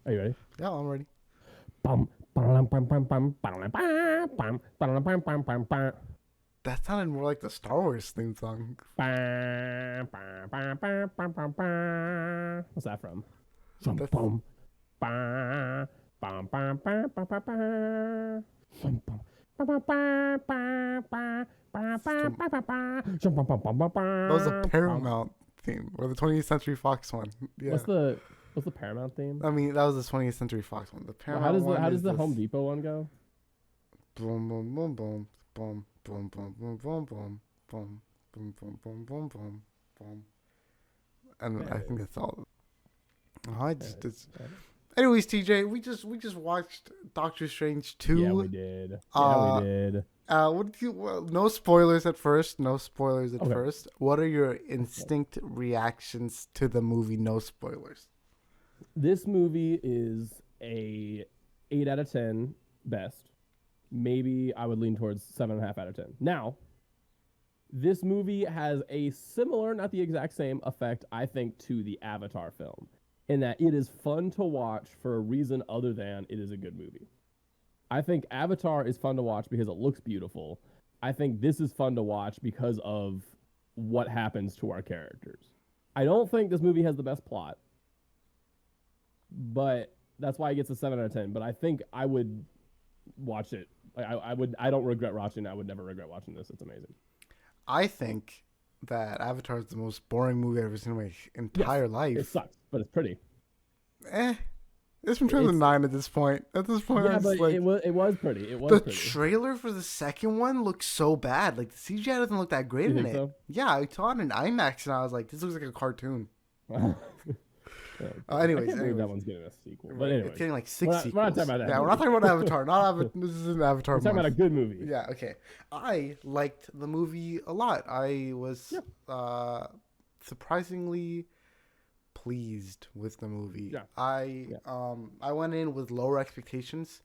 Are you ready? Yeah, I'm ready. Bum, ba-dum, bum, bum, bum, ba-dum, ba, bum, ba-dum, bum, bum, bum, bum. That sounded more like the Star Wars theme song. Ba, ba, ba, ba, ba, ba, ba. What's that from? Bum, That's bum, ba, bum, ba, ba, ba, ba, ba. Bum, bum, ba, ba, ba, ba, ba, ba, ba, from ba, ba, ba. Bum, bum, bum, bum, bum, that was the bum, bum. Paramount theme or the 20th Century Fox one. Yeah, What's the Paramount theme? I mean that was the 20th Century Fox one. The Well, how Paramount does the one how does is the this Home Depot one go? boom boom boom boom boom boom boom boom boom boom boom boom boom boom boom boom boom. And There I it think is. that's all. I There just it it's. is. Anyways, TJ, we just watched Doctor Strange Yeah, we 2. did. Yeah, we Uh, did. what do you? Well, no spoilers at first. No spoilers at Okay. first. What are your instinct reactions to the movie? No spoilers. This movie is a 8 out of 10 best. Maybe I would lean towards 7.5 out of 10. Now, this movie has a similar, not the exact same effect, I think, to the Avatar film, in that it is fun to watch for a reason other than it is a good movie. I think Avatar is fun to watch because it looks beautiful. I think this is fun to watch because of what happens to our characters. I don't think this movie has the best plot, but that's why it gets a 7 out of 10. But I think I would watch it. I would. I don't regret watching it. I would never regret watching this. It's amazing. I think that Avatar is the most boring movie I've ever seen in my entire Yes, it life. sucks, but it's pretty. Eh, it's from It's 2009 at this point. At this point, yeah, I'm but just like, it was pretty. It was the pretty. trailer for the second one looks so bad. Like the CGI doesn't look that great You in think it. so? Yeah, I saw it in IMAX and I was like, this looks like a cartoon. I Anyways, can't believe that one's getting a sequel. But it's anyways, getting like we're 6 not sequels. talking about that. Yeah, we're not talking about Avatar. This is an Avatar We're talking about a month. good movie. Yeah, okay. I liked the movie a lot. I was surprisingly pleased with the movie. Yeah. I went in with lower expectations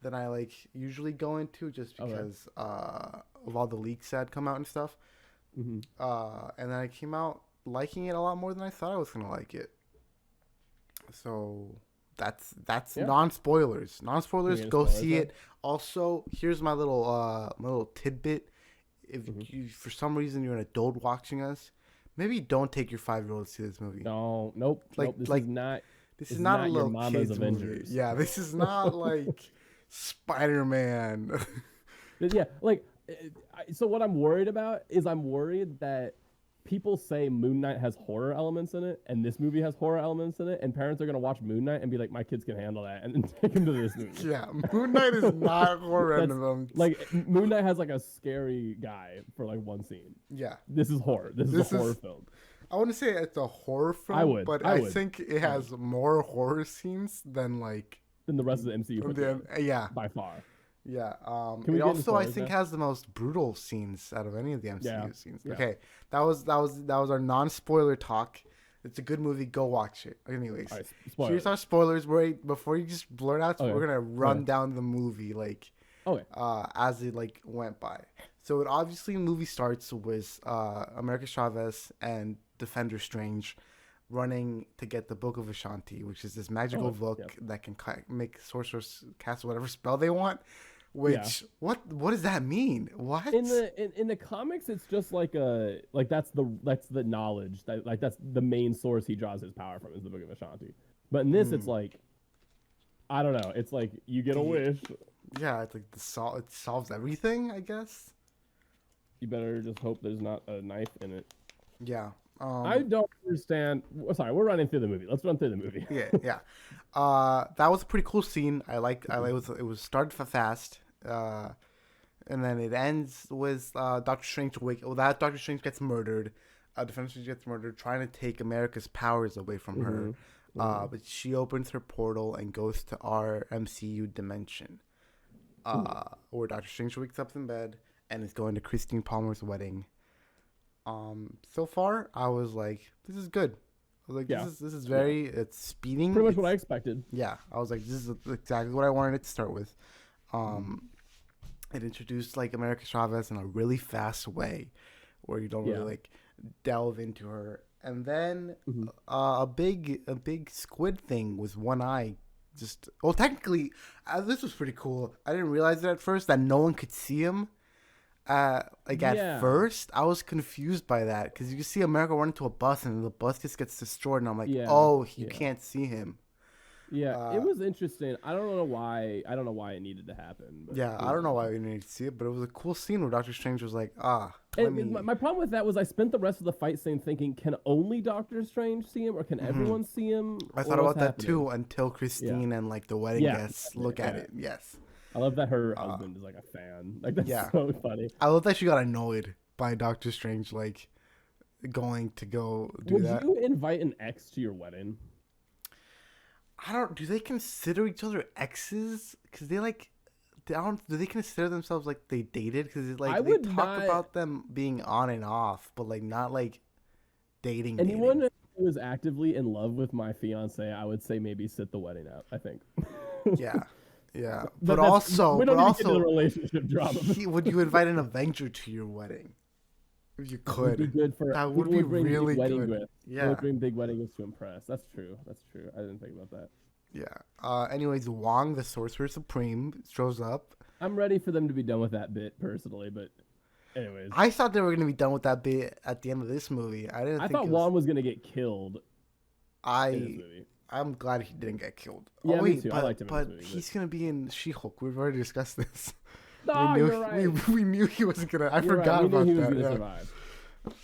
than I like usually go into just Okay. because of all the leaks that had come out and stuff. Mm-hmm. And then I came out liking it a lot more than I thought I was gonna like it. So that's Yeah. non-spoilers. Non-spoilers, Any go spoilers, see though? it. Also, here's my little tidbit. If Mhm. you for some reason you're an adult watching us, maybe don't take your 5-year-old to see this movie. No, nope, Like- nope. This like, is not. This It's is not a not your little mama's kids movie. Avengers. Yeah, this is not like Spider-Man. Yeah, like. So what I'm worried about is I'm worried that people say Moon Knight has horror elements in it, and this movie has horror elements in it, and parents are gonna watch Moon Knight and be like, "My kids can handle that," and then take them to this movie. Yeah, Moon Knight is not horror That's- elements. Like Moon Knight has like a scary guy for like one scene. Yeah, This is horror. This This is a horror is- film. I wouldn't say it's a horror film, but I would. think it has more horror scenes than like Than the rest of the MCU put together, yeah. by far. Yeah. Can we It get into also I spoilers think now? has the most brutal scenes out of any of the MCU Yeah. scenes. Yeah. Okay. That was our non-spoiler talk. It's a good movie. Go watch it. Anyways, All right, spoilers. here's our spoilers. Before you just blurt out, Okay. we're gonna run Okay. down the movie like Okay. as it like went by. So it obviously the movie starts with America Chavez and Defender Strange running to get the Book of Ashanti, which is this magical book yep. that can make sorcerers cast whatever spell they want. Which what does that mean? What? In the comics, it's just like that's the knowledge that that's the main source he draws his power from is the Book of Ashanti. But in this, it's like I don't know. It's like you get a wish. Yeah, it's like it solves everything, I guess. You better just hope there's not a knife in it. Yeah. I don't understand. Sorry, we're running through the movie. Let's run through the movie. Yeah. That was a pretty cool scene. I liked. It was started fast. And then it ends with Doctor Strange that Doctor Strange gets murdered. Defender Strange gets murdered, trying to take America's powers away from her. But she opens her portal and goes to our MCU dimension, where Doctor Strange wakes up in bed and is going to Christine Palmer's wedding. So far, I was like, this is good. I was like, this is very, it's speeding. Pretty much what I expected. Yeah, I was like, this is exactly what I wanted it to start with. It introduced like America Chavez in a really fast way, where you don't really like delve into her, and then a big squid thing with one eye just well, technically, this was pretty cool. I didn't realize it at first that no one could see him. Like at first, I was confused by that because you see America run into a bus and the bus just gets destroyed, and I'm like, oh, you can't see him. Yeah, it was interesting. I don't know why. I don't know why it needed to happen. But I don't know why we needed to see it, but it was a cool scene where Doctor Strange was like, My problem with that was I spent the rest of the fight scene thinking, can only Doctor Strange see him, or can everyone see him? I thought about that too until Christine and like the wedding guests look at it. Yes. I love that her husband is like a fan. Like that's so funny. I love that she got annoyed by Doctor Strange like going to go do that. Would you invite an ex to your wedding? Do they consider each other exes? Because they like, do they consider themselves like they dated? Because like they talk about them being on and off, but like not like dating. Anyone who was actively in love with my fiance, I would say maybe sit the wedding out. I think. Yeah. But also, we don't need to get into the relationship drama. Would you invite an Avenger to your wedding? If you could, that would be good for. That would be really good. Gifts. Yeah, would bring big wedding gifts to impress. That's true. I didn't think about that. Yeah. Anyways, Wong, the Sorcerer Supreme, shows up. I'm ready for them to be done with that bit personally, but anyways, I thought they were gonna be done with that bit at the end of this movie. I thought Wong was gonna get killed. In this movie. I'm glad he didn't get killed. Yeah, me too. I liked him. But he's gonna be in She-Hulk. We've already discussed this. No, you're right. We knew he wasn't gonna. I forgot about that. He was gonna survive.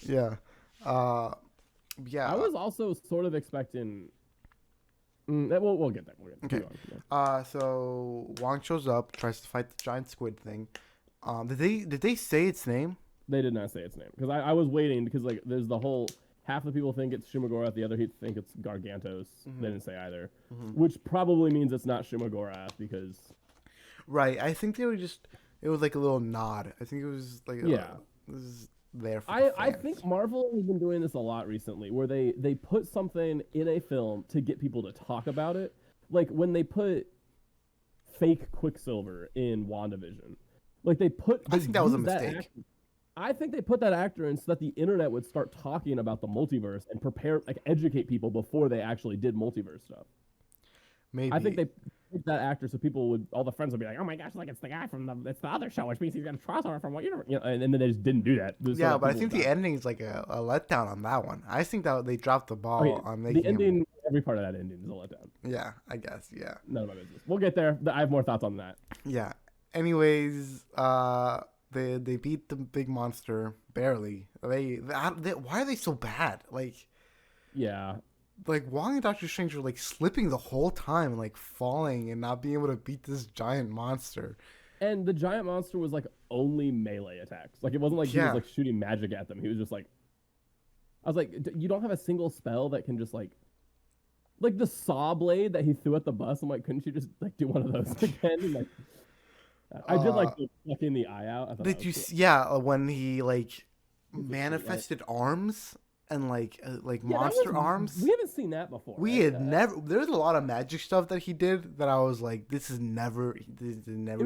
Yeah. I was also sort of expecting. We'll get there. Okay. So Wong shows up, tries to fight the giant squid thing. Did they say its name? They did not say its name because I was waiting because like there's the whole. Half the people think it's Shumagorath, the other think it's Gargantos. They didn't say either, which probably means it's not Shumagorath because. Right, I think they were just. It was like a little nod. I think it was like. This is there for the fans. I think Marvel has been doing this a lot recently, where they put something in a film to get people to talk about it. Like when they put fake Quicksilver in WandaVision, like they put. I think that was a mistake. I think they put that actor in so that the internet would start talking about the multiverse and educate people before they actually did multiverse stuff. Maybe. I think they picked that actor so all the friends would be like, oh my gosh, like it's the guy from it's the other show, which means he's got a crossover from what universe, and then they just didn't do that. Yeah, but I think the ending is like a letdown on that one. I think that they dropped the ball on making the ending. Every part of that ending is a letdown. Yeah, I guess. Yeah. None of my business. We'll get there. I have more thoughts on that. Yeah. Anyways, They beat the big monster barely. Why are they so bad? Like Wong and Doctor Strange were like slipping the whole time, like falling and not being able to beat this giant monster. And the giant monster was like only melee attacks. Like it wasn't like he was like shooting magic at them. He was just like, I was like, you don't have a single spell that can just like the saw blade that he threw at the bus. I'm like, couldn't you just like do one of those again? And, like. I did like plucking the eye out. Did you? Cool. Yeah, when he like manifested arms and like monster arms. We haven't seen that before. We had never. There's a lot of magic stuff that he did that I was like, this is never. It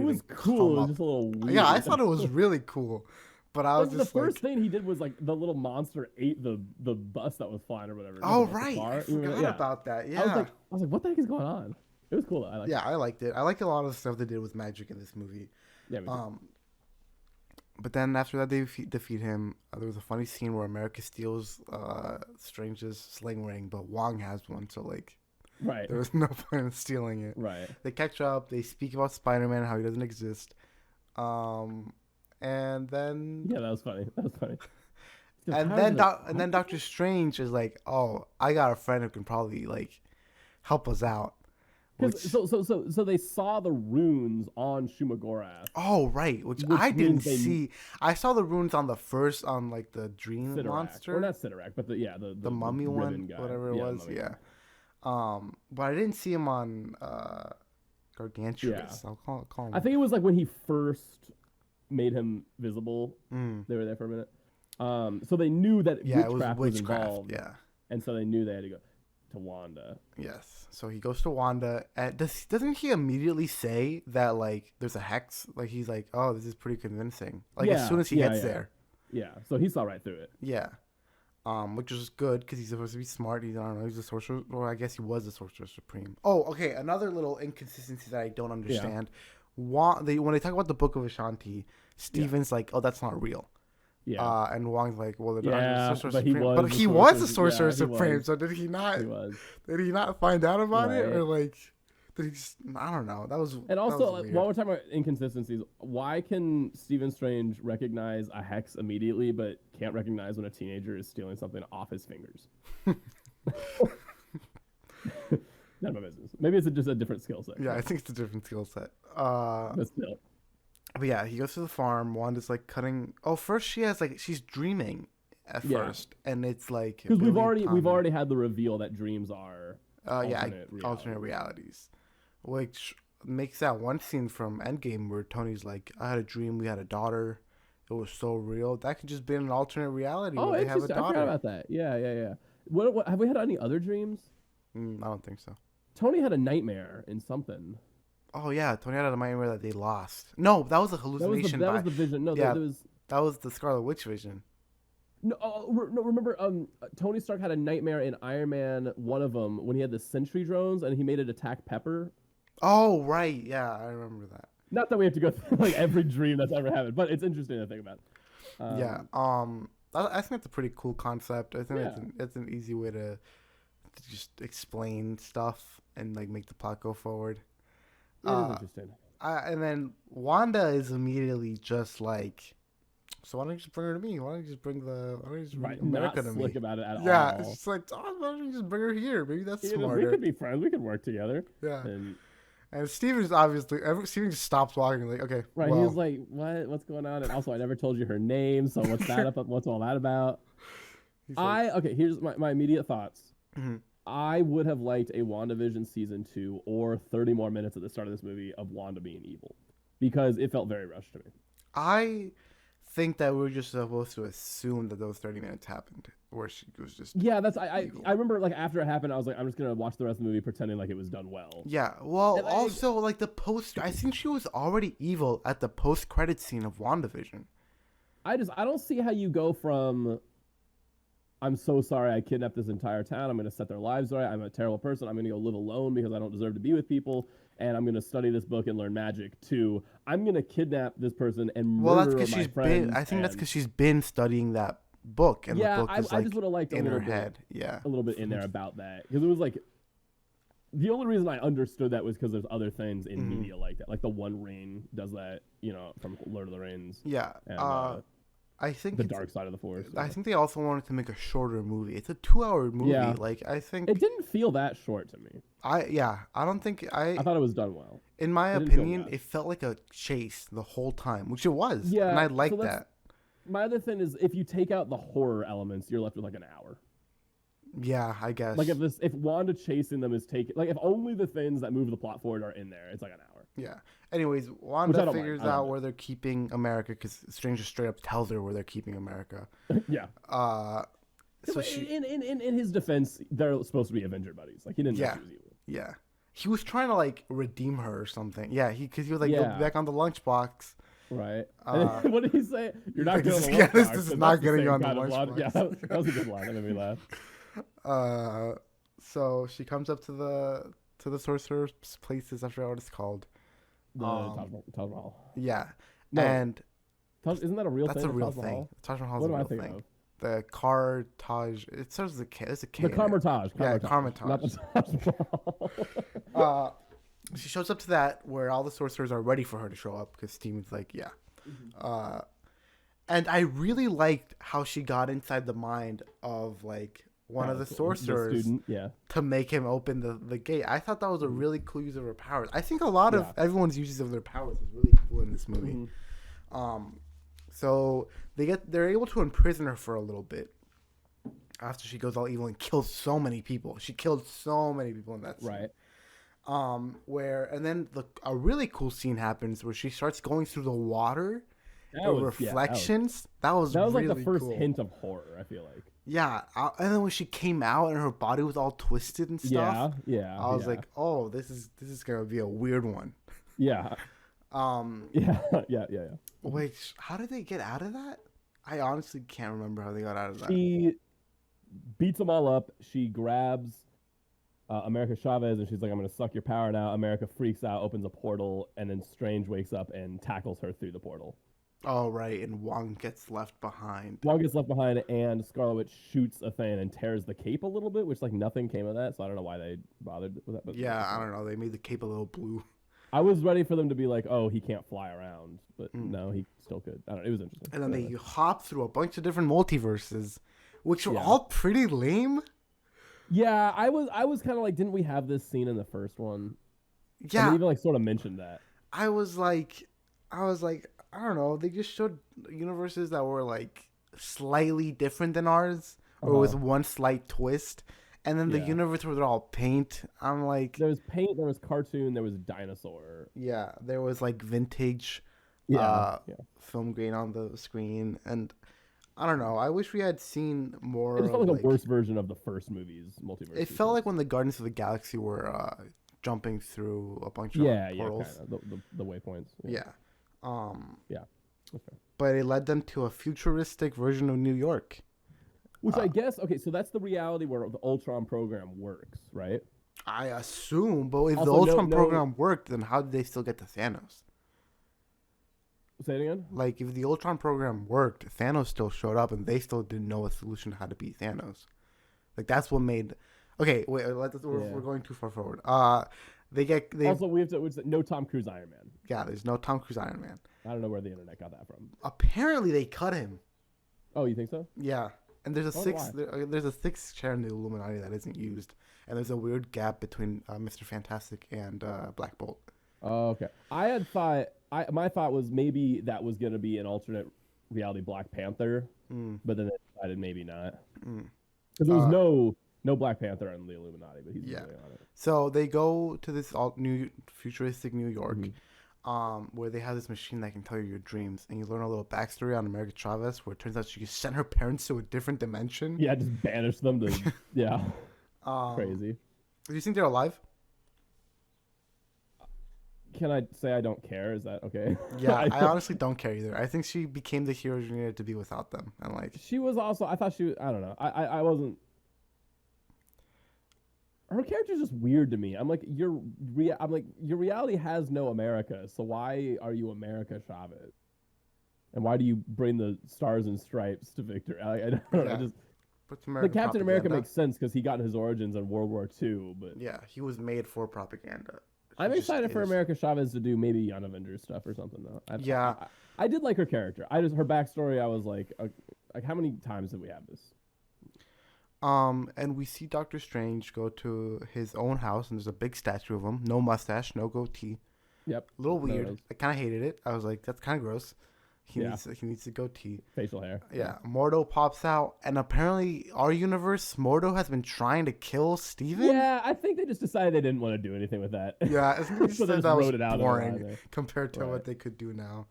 was cool. It was just a little weird. Yeah, I thought it was really cool, but I was just the first thing he did was like the little monster ate the bus that was flying or whatever. Oh right, I forgot about that. Yeah, I was like, what the heck is going on? It was cool. I liked it. I liked a lot of the stuff they did with magic in this movie. Yeah, me too. But then after that, they defeat him. There was a funny scene where America steals Strange's sling ring, but Wong has one, so like, there was no point in stealing it. Right. They catch up. They speak about Spider-Man, how he doesn't exist. And then that was funny. and then Doctor Strange is like, "Oh, I got a friend who can probably like help us out." So they saw the runes on Shumagorath. Oh right, which I didn't see. I saw the runes on the dream monster, or not Sidorak, but the mummy one, guy. Whatever it was. Yeah. But I didn't see him on Gargantuous. I'll call him. I think it was like when he first made him visible. They were there for a minute. So they knew that witchcraft was involved. Yeah. And so they knew they had to go to Wanda. Yes. So he goes to Wanda. Doesn't he immediately say that like there's a hex? Like he's like, oh, this is pretty convincing. Like as soon as he gets there. Yeah. So he saw right through it. Yeah. which is good because he's supposed to be smart. I don't know, he's a sorcerer. Well, I guess he was a sorcerer supreme. Oh, okay. Another little inconsistency that I don't understand. When they talk about the Book of Ashanti, Steven's like, "Oh, that's not real." Yeah. And Wong's like, "Well, the Sorcerer but Supreme." He was the Sorcerer Supreme. So did he not? He was. Did he not find out about it, Right. or like? Did he just, I don't know. That was. And also, that was like, weird. while we're talking about inconsistencies, why can Stephen Strange recognize a hex immediately, but can't recognize when a teenager is stealing something off his fingers? None of my business. Maybe it's just a different skill set. Yeah, I think it's a different skill set. But still. But yeah, he goes to the farm. Wanda's like cutting. Oh, first she's dreaming at first, and it's like because we've already had the reveal that dreams are alternate realities, which makes that one scene from Endgame where Tony's like, "I had a dream. We had a daughter. It was so real. That could just be an alternate reality where they have a daughter." I forgot about that. Yeah. What have we had any other dreams? I don't think so. Tony had a nightmare in something. Oh yeah, Tony had a nightmare that they lost. No, that was a hallucination. That was the vision. No, yeah, that was the Scarlet Witch vision. No, remember, Tony Stark had a nightmare in Iron Man, one of them, when he had the sentry drones and he made it attack Pepper. Oh, right. Yeah, I remember that. Not that we have to go through like every dream that's ever happened, but it's interesting to think about. I think that's a pretty cool concept. I think it's an easy way to just explain stuff and like make the plot go forward. It is interesting. And then Wanda is immediately just like, so why don't you just bring her to me? Why don't you just bring America to me? Not slick about it at all. Yeah, it's just like, why don't you just bring her here? Maybe that's smarter. We could be friends. We could work together. Yeah. And Steven just stops walking. Like, okay, right. Well. He was like, "What's going on?" And also, I never told you her name. So what's that about? What's all that about? Here's my immediate thoughts. Mm-hmm. I would have liked a WandaVision season 2 or 30 more minutes at the start of this movie of Wanda being evil, because it felt very rushed to me. I think that we're just supposed to assume that those 30 minutes happened, where she was just I remember like after it happened, I was like, I'm just gonna watch the rest of the movie pretending like it was done well. Yeah, well, and also like the post, I think she was already evil at the post-credit scene of WandaVision. I don't see how you go from, I'm so sorry I kidnapped this entire town, I'm gonna set their lives right, I'm a terrible person, I'm gonna go live alone because I don't deserve to be with people, and I'm gonna study this book and learn magic, to I'm gonna kidnap this person and murder my friends. I think that's because she's been studying that book, and the book is I just would have liked in her head. Yeah, a little bit in there about that, because it was like, the only reason I understood that was because there's other things in media like that, like the One Ring does that, from Lord of the Rings. Yeah. And, I think the dark side of the Force. I think they also wanted to make a shorter movie. It's a 2-hour movie. Yeah. Like, I think it didn't feel that short to me. I don't think I thought it was done well. In my opinion, it felt like a chase the whole time, which it was. Yeah, and I liked that. My other thing is, if you take out the horror elements, you're left with like an hour. Yeah, I guess. Like if Wanda chasing them is taken, like if only the things that move the plot forward are in there, it's like an hour. Yeah. Anyways, Wanda figures out where they're keeping America, because Stranger straight up tells her where they're keeping America. Yeah. So in his defense, they're supposed to be Avenger buddies. Like he didn't know she was evil. Yeah. He was trying to like redeem her or something. Yeah. Because he was like, go back on the lunchbox. Right. What did he say? You're not getting on the lunchbox. This is not getting on the lunchbox. Yeah, that was a good line. That made me laugh. So she comes up to the sorcerer's places. I forgot what it's called. The Taj Mahal. Yeah. No, and isn't that a real thing? That's a real thing. Taj Mahal is a real thing. The Cartage. It starts with a K. There's a K. The Carmitage. Yeah, Carmitage. Not the Taj Mahal. She shows up to that where all the sorcerers are ready for her to show up, because Steven's like, yeah. And I really liked how she got inside the mind of like one of the sorcerers to make him open the gate. I thought that was a really cool use of her powers. I think a lot of everyone's uses of their powers is really cool in this movie. So they're able to imprison her for a little bit after she goes all evil and kills so many people. She killed so many people in that scene. Right. And then a really cool scene happens where she starts going through the water. Reflections. That was really like the first cool. hint of horror, I feel like. Yeah, and then when she came out and her body was all twisted and stuff. Yeah. I was like, oh, this is gonna be a weird one. Yeah. Yeah. Wait, how did they get out of that? I honestly can't remember how they got out of that. beats them all up. She grabs America Chavez and she's like, "I'm gonna suck your power now." America freaks out, opens a portal, and then Strange wakes up and tackles her through the portal. Oh, right, and Wong gets left behind. Wong gets left behind, and Scarlet Witch shoots a thing and tears the cape a little bit, which like nothing came of that. So I don't know why they bothered with that. But Yeah, I don't know. They made the cape a little blue. I was ready for them to be like, "Oh, he can't fly around," but no, he still could. I don't know. It was interesting. And then they hop through a bunch of different multiverses, which were Yeah. all pretty lame. Yeah, I was kind of like, didn't we have this scene in the first one? Yeah, And they even like sort of mentioned that. I was like, I don't know. They just showed universes that were like slightly different than ours, or with one slight twist. And then the universe where they're all paint. I'm like, there was paint, there was cartoon, there was dinosaur. yeah, there was like vintage, film grain on the screen, and I don't know. I wish we had seen more. It just felt like a worse version of the first movie's multiverse. It felt like when the Guardians of the Galaxy were jumping through a bunch of portals. Kind of the waypoints. Yeah. Yeah. Okay. But it led them to a futuristic version of New York. Which I guess, okay, so that's the reality where the Ultron program works, right? I assume, but if Also, the Ultron program worked, then how did they still get to Thanos? Say it again? Like, if the Ultron program worked, Thanos still showed up, and they still didn't know a solution to how to beat Thanos. Like, that's what made... Okay, wait, we're going too far forward. Also, we have to... No Tom Cruise Iron Man. Yeah, there's no Tom Cruise Iron Man. I don't know where the internet got that from. Apparently, they cut him. Oh, you think so? Yeah. And there's a sixth chair in the Illuminati that isn't used, and there's a weird gap between Mr. Fantastic and Black Bolt. Oh, okay. My thought was maybe that was going to be an alternate reality Black Panther, but then they decided maybe not. Because there was no Black Panther in the Illuminati, but he's really on it. So they go to this new futuristic New York, where they have this machine that can tell you your dreams, and you learn a little backstory on America Chavez, where it turns out she sent her parents to a different dimension. Yeah, just banish them to crazy. Do you think they're alive? Can I say I don't care? Is that okay? Yeah, I honestly don't care either. I think she became the hero she needed to be without them, and like she was also. I thought she. I don't know. I wasn't. Her character's just weird to me. I'm like your reality has no America, so why are you America Chavez? And why do you bring the stars and stripes to victory? I don't know. The Captain America makes sense because he got his origins in World War II, but yeah, he was made for propaganda. I'm excited for America Chavez to do maybe Young Avengers stuff or something though. I did like her character. Her backstory. I was like how many times did we have this? And we see Doctor Strange go to his own house, and there's a big statue of him. No mustache, no goatee. Yep. A little weird. I kind of hated it. I was like, that's kind of gross. He needs a goatee. Facial hair. Yeah. Mordo pops out, and apparently, our universe, Mordo has been trying to kill Steven. Yeah, I think they just decided they didn't want to do anything with that. Yeah, so they just wrote it out boring compared to what they could do now.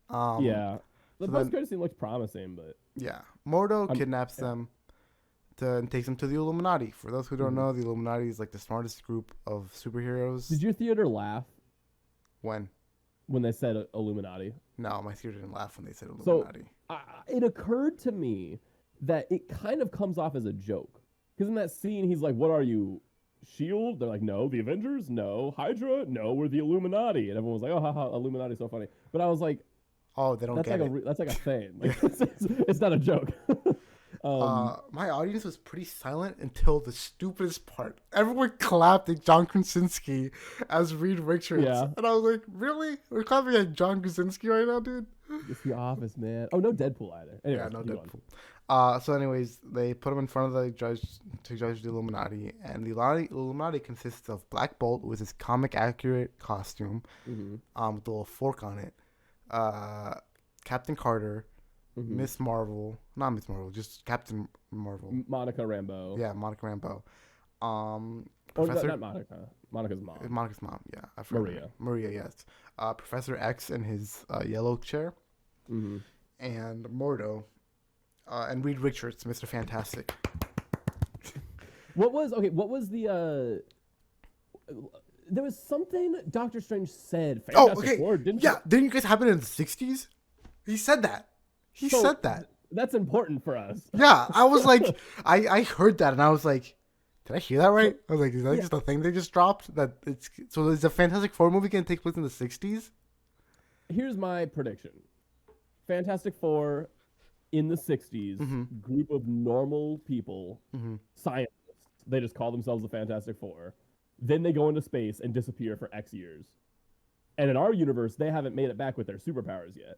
The post-credit scene looks promising, but yeah, Mordo kidnaps them. And takes them to the Illuminati. For those who don't know, the Illuminati is like the smartest group of superheroes. Did your theater laugh when they said Illuminati? No, my theater didn't laugh when they said Illuminati. So it occurred to me that it kind of comes off as a joke. Because in that scene, he's like, "What are you, S.H.I.E.L.D.?" They're like, "No." "The Avengers?" "No." "Hydra?" "No." "We're the Illuminati." And everyone was like, "Oh, haha, Illuminati's so funny." But I was like, "Oh, they don't get it." That's like a thing. Like, it's not a joke. My audience was pretty silent until the stupidest part. Everyone clapped at John Krasinski as Reed Richards. Yeah. And I was like, really? We're clapping at John Krasinski right now, dude? It's The Office, man. Oh, no Deadpool either. Anyways, yeah, no Deadpool. So anyways, they put him in front of the judge to judge the Illuminati. And the Illuminati consists of Black Bolt with his comic-accurate costume with a little fork on it. Captain Carter. Miss Marvel, not Miss Marvel, just Captain Marvel. Monica Rambeau. Yeah, Monica Rambeau. Not Monica. Monica's mom. Monica's mom. Yeah, I forgot. Maria. Yes. Professor X in his yellow chair. And Mordo. And Reed Richards, Mr. Fantastic. What was the? There was something Doctor Strange said. Fantastic Four, didn't you? Didn't you guys happen in the 60s? He said that. He said that. That's important for us. Yeah, I was like, I heard that and I was like, did I hear that right? I was like, is that Yeah. just a thing they just dropped? That it's so is the Fantastic Four movie gonna take place in the 60s? Here's my prediction. Fantastic Four in the 60s, group of normal people, scientists. They just call themselves the Fantastic Four. Then they go into space and disappear for X years. And in our universe, they haven't made it back with their superpowers yet.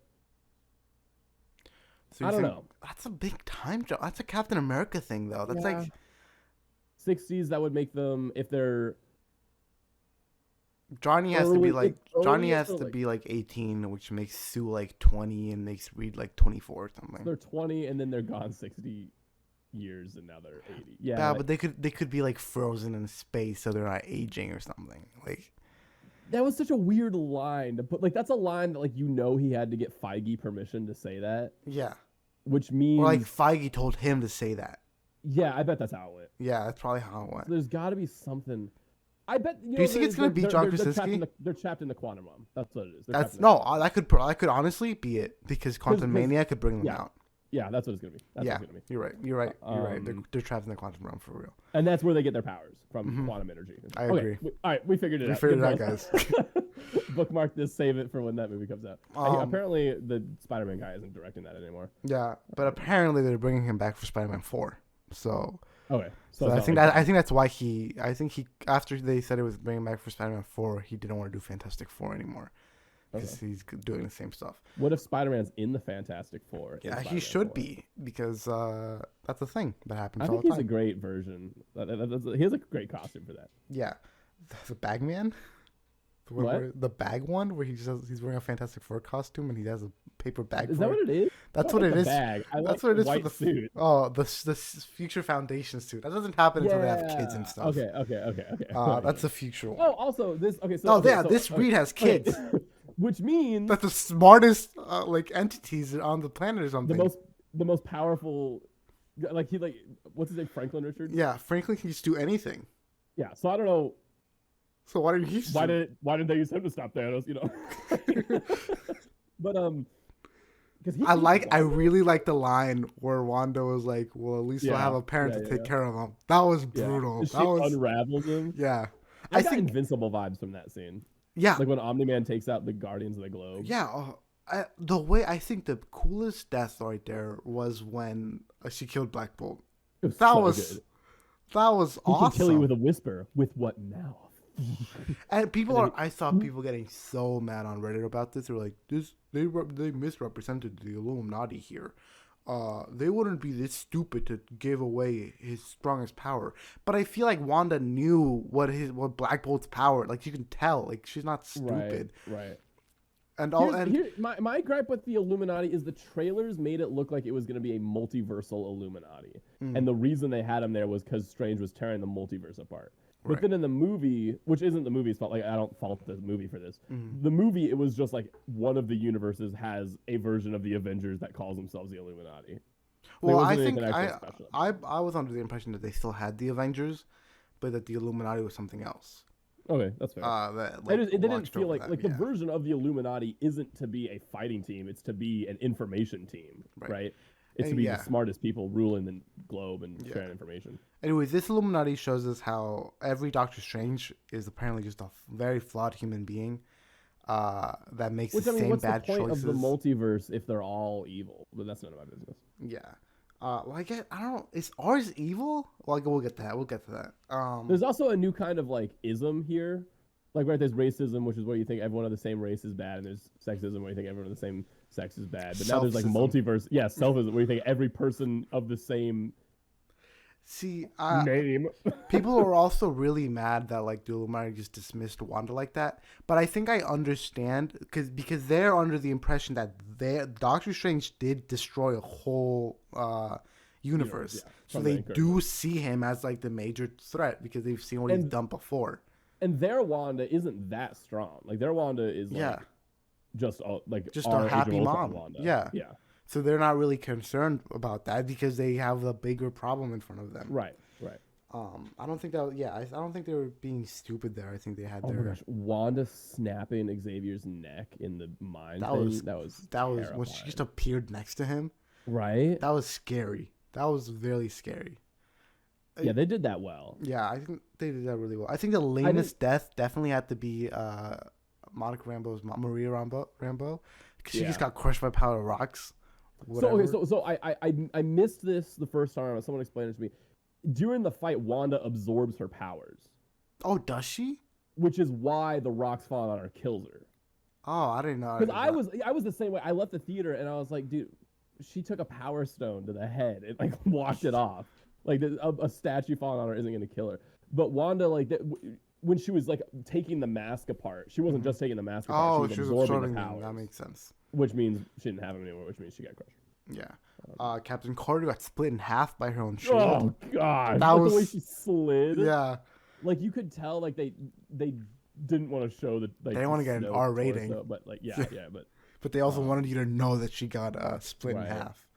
So I don't know. That's a big time jump. That's a Captain America thing, though. That's like 60s. That would make them, if they're Johnny has early, to be like early, Johnny has so to like, be like 18, which makes Sue like 20 and makes Reed like 24 or something. they're 20 and then they're gone 60 years and now they're 80. Yeah, Yeah, but they could be like frozen in space so they're not aging or something. Like that was such a weird line to put. Like that's a line that like he had to get Feige permission to say that. yeah, Which means or like Feige told him to say that. yeah, I bet that's how it went. Yeah, that's probably how it went. So there's got to be something. I bet. Do you think it's gonna be John Krasinski? They're trapped in the quantum realm. That's what it is. That's that could honestly be it because Quantum Mania could bring them out. Yeah, that's what it's gonna be. That's what it's gonna be. You're right. They're trapped in the quantum realm for real. And that's where they get their powers from quantum energy. I agree. All right, we figured it out. We figured it out, guys. Bookmark this, save it for when that movie comes out. Apparently, the Spider-Man guy isn't directing that anymore. Yeah, but apparently they're bringing him back for Spider-Man 4. So okay, so I think that's why he after they said it was bringing back for Spider-Man 4, he didn't want to do Fantastic Four anymore because he's doing the same stuff. What if Spider-Man's in the Fantastic Four? Yeah, he should be because that's a thing that happens. I think all the time. he's a great version. He has a great costume for that. Yeah, the Bagman. What? The bag one where he's wearing a Fantastic Four costume and he has a paper bag. Is that what it is? That's what it is. Bag. That's what it is white for the suit. Oh, the Future Foundation suit. That doesn't happen until they have kids and stuff. Okay. That's the future one. Oh, also this. Okay, so this breed has kids, which means that's the smartest like entities on the planet or something. The most powerful. Like what's his name? Franklin Richards. Yeah, Franklin can just do anything. Yeah, so I don't know. So why didn't he? Why didn't they use him to stop Thanos? You know. But because I really like the line where Wanda was like, "Well, at least we'll have a parent to take care of him." That was brutal. She unravels him. Yeah, I got Invincible vibes from that scene. Yeah, like when Omni-Man takes out the Guardians of the Globe. Yeah, the way I think the coolest death right there was when she killed Black Bolt. That was awesome. He can kill you with a whisper. With what mouth? And I saw people getting so mad on Reddit about this. They're like, they misrepresented the Illuminati here. They wouldn't be this stupid to give away his strongest power. But I feel like Wanda knew what Black Bolt's power. Like you can tell, like she's not stupid. Right. And my gripe with the Illuminati is the trailers made it look like it was going to be a multiversal Illuminati, and the reason they had him there was because Strange was tearing the multiverse apart. But then in the movie, which isn't the movie's fault, like I don't fault the movie for this. The movie, it was just like one of the universes has a version of the Avengers that calls themselves the Illuminati. Well, I think I was under the impression that they still had the Avengers, but that the Illuminati was something else. Okay, that's fair. It didn't feel like the version of the Illuminati isn't to be a fighting team; it's to be an information team, right? It's to be the smartest people ruling the globe and sharing information. Anyways, this Illuminati shows us how every Doctor Strange is apparently just a very flawed human being that makes the same bad choices. What's the point of the multiverse if they're all evil? But that's none of my business. Yeah. Well, I don't know. Is ours evil? Well, we'll get to that. There's also a new kind of like ism here. Like, right, there's racism, which is where you think everyone of the same race is bad, and there's sexism, where you think everyone of the same sex is bad. But now there's like multiverse. Yeah, selfism, where you think every person of the same name. People are also really mad that like the Illuminati just dismissed Wanda like that. But I think I understand because they're under the impression that Doctor Strange did destroy a whole universe. So they do see him as like the major threat because they've seen what he's done before. And their Wanda isn't that strong. Like their Wanda is like just a happy mom. Wanda. Yeah. So they're not really concerned about that because they have a bigger problem in front of them. Right. I don't think that. Yeah, I don't think they were being stupid there. I think they had their. Oh my gosh, Wanda snapping Xavier's neck in the mine. That was when she just appeared next to him. Right? That was scary. That was really scary. Yeah, they did that well. Yeah, I think they did that really well. I think the I didn't. lamest death definitely had to be Monica Rambeau's Maria Rambeau, because she just Yeah. got crushed by power rocks. So Whatever. okay, so I missed this the first time. Someone explained it to me. During the fight, Wanda absorbs her powers, Oh, does she? which is why the rocks falling on her kills her. Oh, I didn't know. Because I was the same way. I left the theater and I was like, dude, she took a power stone to the head and like washed it off. Like a statue falling on her isn't gonna kill her. But Wanda, like when she was like taking the mask apart, she wasn't just taking the mask apart. Oh, She was absorbing the them. powers, That makes sense. which means she didn't have them anymore. Which means she got crushed. Yeah. Captain Carter got split in half by her own shield. Oh god, That was the way she slid. Yeah. Like you could tell, like they didn't want to show that. Like, They didn't want to get an R rating. But like yeah, But they also wanted you to know that she got split in Right. half.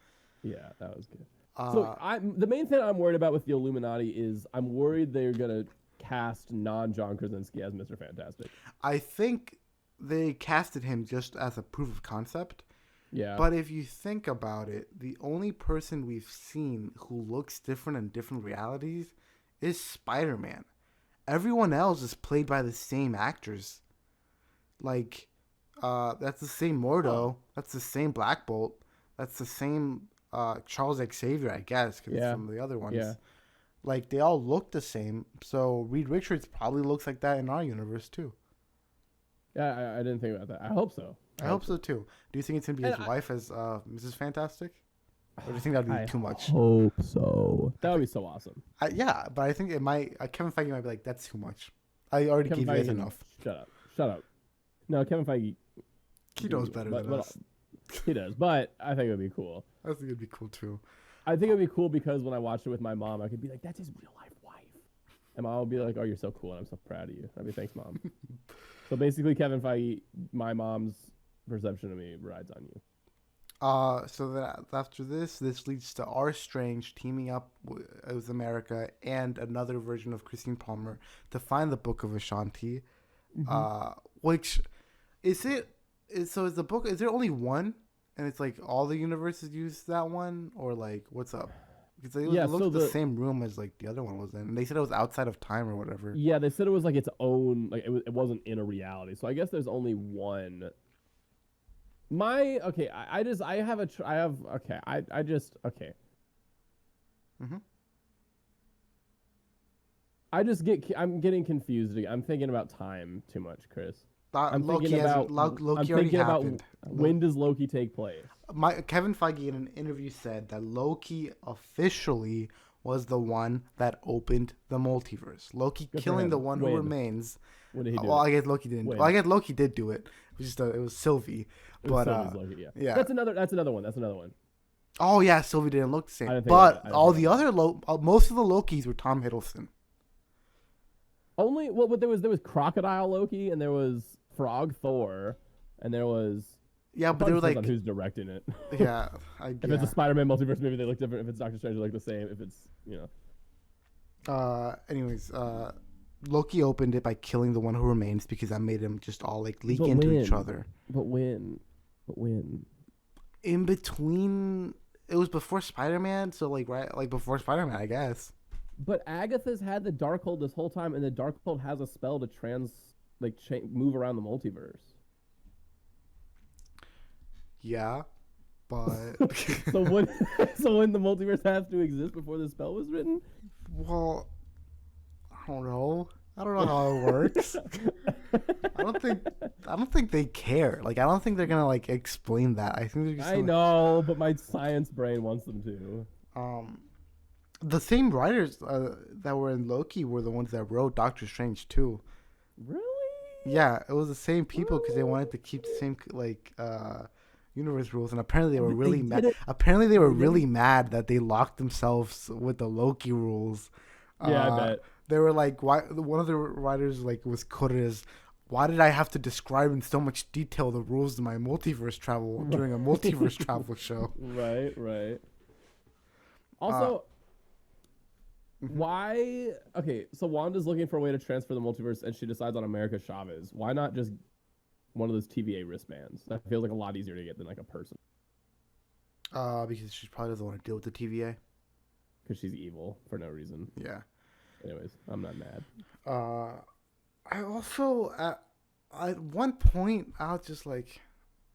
yeah, that was good. So the main thing I'm worried about with the Illuminati is I'm worried they're gonna cast non-John Krasinski as Mr. Fantastic. I think they casted him just as a proof of concept. Yeah. But if you think about it, the only person we've seen who looks different in different realities is Spider-Man. Everyone else is played by the same actors. Like, that's the same Mordo. Oh. That's the same Black Bolt. That's the same Charles Xavier, I guess, because Yeah. some of the other ones. Yeah. Like, they all look the same. So Reed Richards probably looks like that in our universe, too. Yeah, I didn't think about that. I hope so. I hope so, too. Do you think it's going to be his wife as Mrs. Fantastic? Or do you think that would be too much? Hope so. That would be so awesome. Yeah, but I think it might. Kevin Feige might be like, that's too much. I already gave you guys enough. Shut up. No, Kevin Feige. He knows better than us. He does, but I think it would be cool. I think it'd be cool, too. I think it would be cool because when I watched it with my mom, I could be like, that's his real life wife. And mom would be like, oh, you're so cool, and I'm so proud of you. I'd be, thanks, mom. So basically, Kevin Feige, my mom's perception of me rides on you. So that after this leads to R. Strange teaming up with America and another version of Christine Palmer to find the Book of Ashanti. Which is it? So is the book? Is there only one? And it's like all the universes use that one, or like what's up? Because it looked the same room as like the other one was in. And they said it was outside of time or whatever. Yeah, they said it was like its own, like it wasn't in a reality. So I guess there's only one. Okay. I'm getting confused again. I'm thinking about time too much, Chris. Loki already happened. When does Loki take place? Kevin Feige in an interview said that Loki officially was the one that opened the multiverse. Loki killing the one who remains. When did he do well, it? I guess Loki didn't. When? Well, I guess Loki did do it. It was Sylvie. Loki, yeah. That's another one. Oh yeah, Sylvie didn't look the same. But most of the Lokis were Tom Hiddleston. But there was Crocodile Loki and there was Frog Thor and there was but they were like who's directing it. Yeah, if it's a Spider-Man multiverse, maybe they look different. If it's Doctor Strange, they look the same. If it's Anyways, Loki opened it by killing the one who remains because that made him just all like leak into each other. But when? In between, it was before Spider-Man, so like before Spider-Man, I guess. But Agatha's had the Darkhold this whole time, and the Darkhold has a spell to move around the multiverse. Yeah, but so when the multiverse has to exist before the spell was written? Well, I don't know how it works. I don't think they care. Like, I don't think they're gonna like explain that. I think they're just know, but my science brain wants them to. The same writers that were in Loki were the ones that wrote Doctor Strange too. Really? Yeah, it was the same people because they wanted to keep the same universe rules, and apparently they were really mad. Apparently they were really mad that they locked themselves with the Loki rules. Yeah, I bet. They were like, why? One of the writers was quoted as, "Why did I have to describe in so much detail the rules of my multiverse travel during a multiverse travel show?" Right. Also, why? Okay, so Wanda's looking for a way to transfer the multiverse, and she decides on America Chavez. Why not just one of those TVA wristbands? That feels like a lot easier to get than like a person. Because she probably doesn't want to deal with the TVA. Because she's evil for no reason. Yeah. Anyways, I'm not mad. I also at one point I was just like,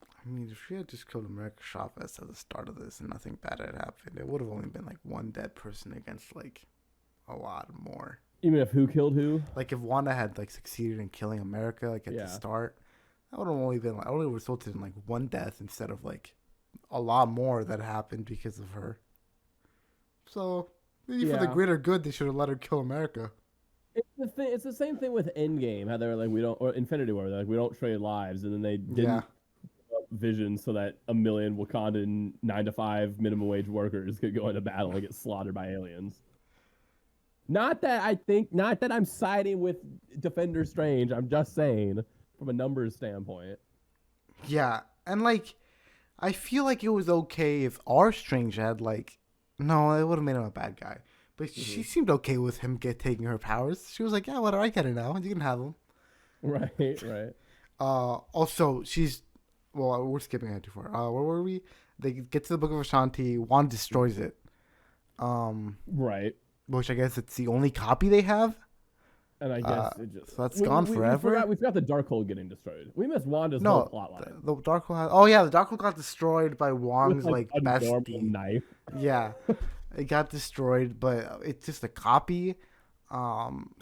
I mean, if she had just killed America Chavez at the start of this and nothing bad had happened, it would have only been like one dead person against like a lot more. Even if who killed who? Like if Wanda had like succeeded in killing America like at the start, that would have only been like, only resulted in like one death instead of like a lot more that happened because of her. So maybe for the greater good, they should have let her kill America. It's the same thing with Endgame. How they were like, we don't, or Infinity War. They're like, we don't trade lives, and then they didn't Vision so that 1 million Wakandan 9-to-5 minimum wage workers could go into battle and get slaughtered by aliens. Not that I'm siding with Defender Strange. I'm just saying from a numbers standpoint. Yeah, and like, I feel like it was okay if our Strange had like, no, it would have made him a bad guy. But she seemed okay with him taking her powers. She was like, yeah, whatever, I get it now. You can have them. Right. Also, well, we're skipping ahead too far. Where were we? They get to the Book of Ashanti. Wanda destroys it. Right. Which I guess it's the only copy they have. And I guess it just... So that's gone forever. We forgot the Darkhold getting destroyed. We missed Wanda's whole plot line. The Darkhold... the Darkhold got destroyed by Wong's, like a bestie. Knife. Yeah. It got destroyed, but it's just a copy. And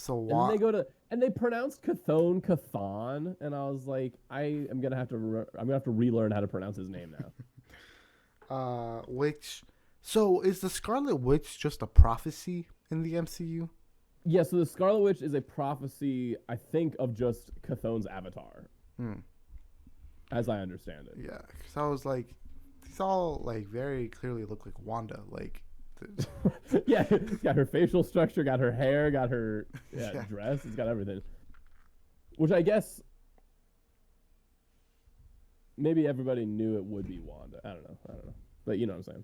they pronounced Chthon, and I was like, I'm gonna have to relearn how to pronounce his name now. So is the Scarlet Witch just a prophecy in the MCU? Yeah, so the Scarlet Witch is a prophecy, I think, of just Chthon's avatar. As I understand it. Yeah, because I was like, these all like very clearly look like Wanda, like. Yeah, it's got her facial structure, got her hair, got her dress, it's got everything. Which I guess maybe everybody knew it would be Wanda. I don't know. But you know what I'm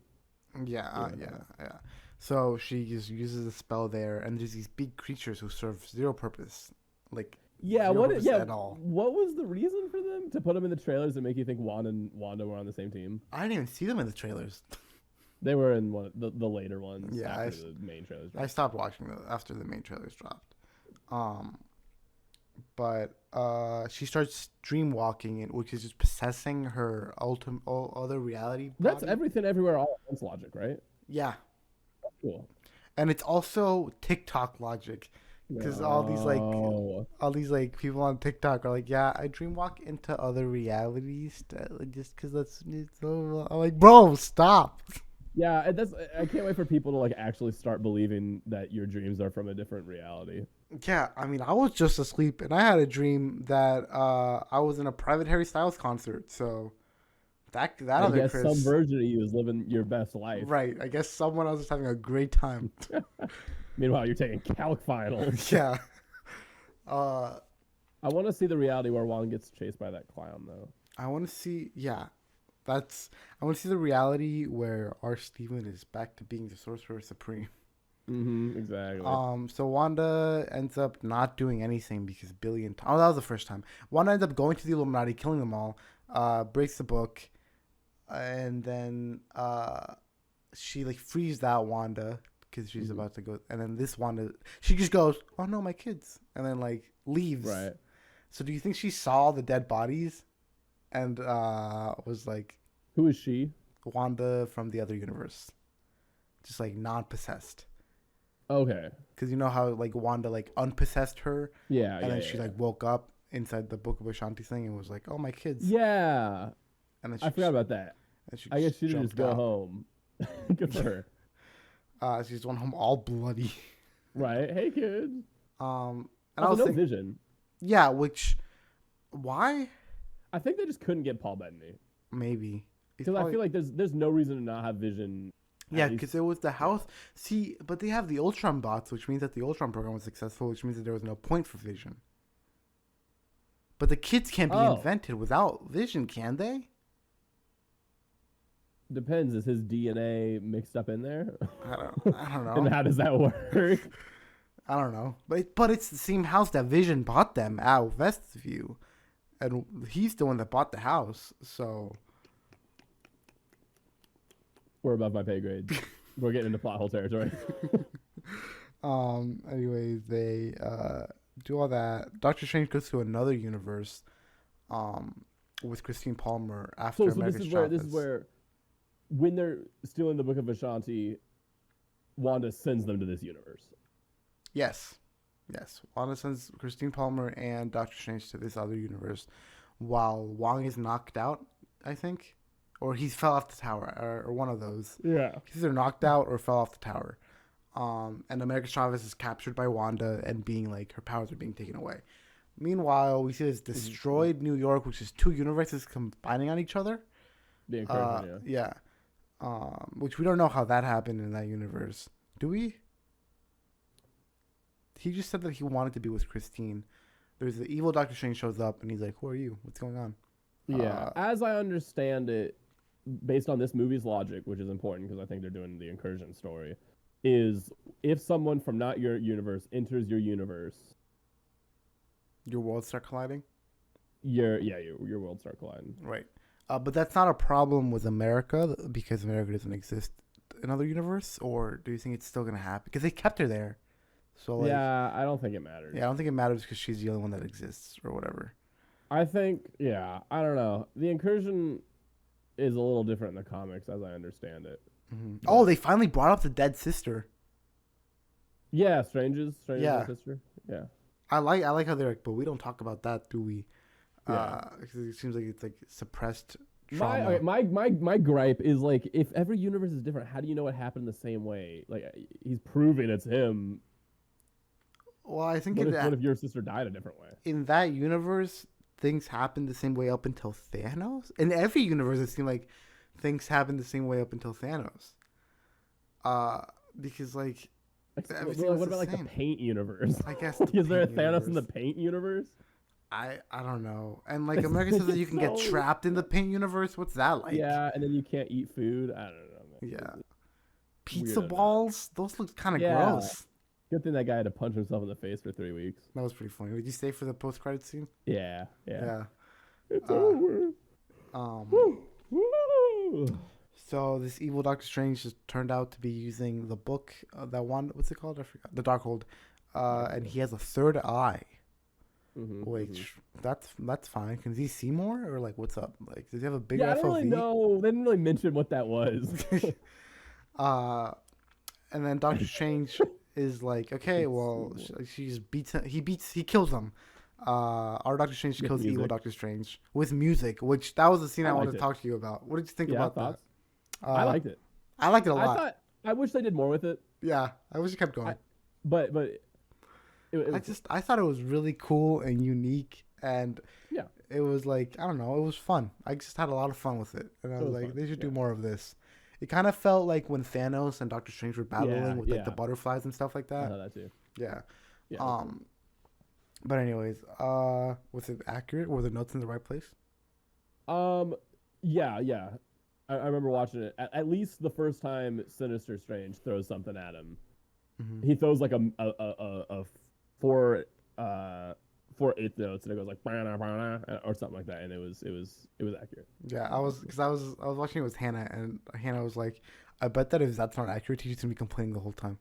saying. Yeah. So she just uses a spell there, and there's these big creatures who serve zero purpose. Like at all. What was the reason for them to put them in the trailers and make you think Wanda were on the same team? I didn't even see them in the trailers. They were in one of the later ones. Yeah, after the main trailers dropped. I stopped watching after the main trailers dropped. But she starts dream walking, which is just possessing her other reality. That's body. Everything Everywhere All at Once logic, right? Yeah. That's cool. And it's also TikTok logic, because all these people on TikTok are like, yeah, I dream walk into other realities just because that's. I'm like, bro, stop. Yeah, I can't wait for people to like actually start believing that your dreams are from a different reality. Yeah, I mean, I was just asleep and I had a dream that I was in a private Harry Styles concert. So that I other guess Chris, some version of you is living your best life. Right. I guess someone else is having a great time. Meanwhile, you're taking calc finals. Yeah. I want to see the reality where Wong gets chased by that clown, though. I want to see, I want to see the reality where our Steven is back to being the Sorcerer Supreme. Exactly. So Wanda ends up not doing anything because Billy and Tom... Oh, that was the first time. Wanda ends up going to the Illuminati, killing them all, breaks the book, and then she like frees out Wanda because she's about to go. And then this Wanda, she just goes, "Oh no, my kids," and then like leaves. Right. So do you think she saw the dead bodies and was like, who is she? Wanda from the other universe, just like non-possessed. Okay. Because you know how like Wanda like unpossessed her. Yeah. And then she like woke up inside the Book of Ashanti thing and was like, "Oh, my kids." Yeah. And then I forgot about that. I guess she didn't just go home. Good for her. She's went home all bloody. Right. Hey, kids. And I was thinking, Vision. Yeah. Why? I think they just couldn't get Paul Bettany. Maybe. Because I feel like there's no reason to not have Vision. Yeah, because it was the house. See, but they have the Ultron bots, which means that the Ultron program was successful, which means that there was no point for Vision. But the kids can't be invented without Vision, can they? Depends. Is his DNA mixed up in there? I don't know. And how does that work? I don't know. But it's the same house that Vision bought them at Westview. And he's the one that bought the house, so... We're above my pay grade. We're getting into plot hole territory. Anyways, they do all that. Doctor Strange goes to another universe, with Christine Palmer after So America's this is where when they're stealing the Book of Ashanti, Wanda sends them to this universe. Yes. Wanda sends Christine Palmer and Doctor Strange to this other universe, while Wong is knocked out, I think, or he fell off the tower, or one of those. Yeah. He's either knocked out or fell off the tower. And America Chavez is captured by Wanda and being like, her powers are being taken away. Meanwhile, we see this destroyed New York, which is two universes combining on each other. The Incursion, yeah. Which we don't know how that happened in that universe. Do we? He just said that he wanted to be with Christine. There's the evil Doctor Strange shows up and he's like, "Who are you? What's going on?" Yeah. As I understand it, based on this movie's logic, which is important because I think they're doing the Incursion story, is if someone from not your universe enters your universe, your worlds start colliding. Your worlds start colliding. Right. But that's not a problem with America because America doesn't exist in another universe, or do you think it's still gonna happen? Because they kept her there. So like, yeah, I don't think it matters. Yeah, I don't think it matters because she's the only one that exists or whatever. I think, I don't know. The Incursion is a little different in the comics, as I understand it. Mm-hmm. Oh, they finally brought up the dead sister. Yeah, Strange's sister. Yeah. I like how they're like, but we don't talk about that, do we? Yeah. Because it seems like it's like suppressed trauma. My gripe is like, if every universe is different, how do you know it happened the same way? Like, he's proving it's him. Well, I think what if your sister died a different way? In that universe, things happen the same way up until Thanos. In every universe, it seemed like things happen the same way up until Thanos. Because like, what about like the Paint universe? I guess is there a Thanos in the Paint universe? I don't know. And like America says that you can get trapped in the Paint universe. What's that like? Yeah, and then you can't eat food. I don't know, man. Yeah. Pizza balls? Those look kind of gross. Good thing that guy had to punch himself in the face for 3 weeks. That was pretty funny. Did you stay for the post-credit scene? Yeah. It's over. So this evil Doctor Strange just turned out to be using the book that one. What's it called? I forgot. The Darkhold. And he has a third eye. Which that's fine. Can he see more, or like what's up? Like, does he have a bigger FOV? I don't really know. They didn't really mention what that was. And then Doctor Strange is like, okay, well, he kills them. Our Doctor Strange kills evil Doctor Strange with music, which that was the scene I wanted to talk to you about. What did you think about that? I liked it. I liked it a lot. I wish they did more with it. Yeah, I wish it kept going. I thought it was really cool and unique, and it was like, I don't know, it was fun. I just had a lot of fun with it, and I was like, they should do more of this. It kind of felt like when Thanos and Doctor Strange were battling with like the butterflies and stuff like that. I know that too. Yeah. But anyways, was it accurate? Were the notes in the right place? Yeah. I remember watching it. At least the first time Sinister Strange throws something at him, he throws like a 4/8 notes, and it goes like or something like that, and it was accurate. Yeah, I was watching it with Hannah, and Hannah was like, "I bet that if that's not accurate, she's gonna be complaining the whole time."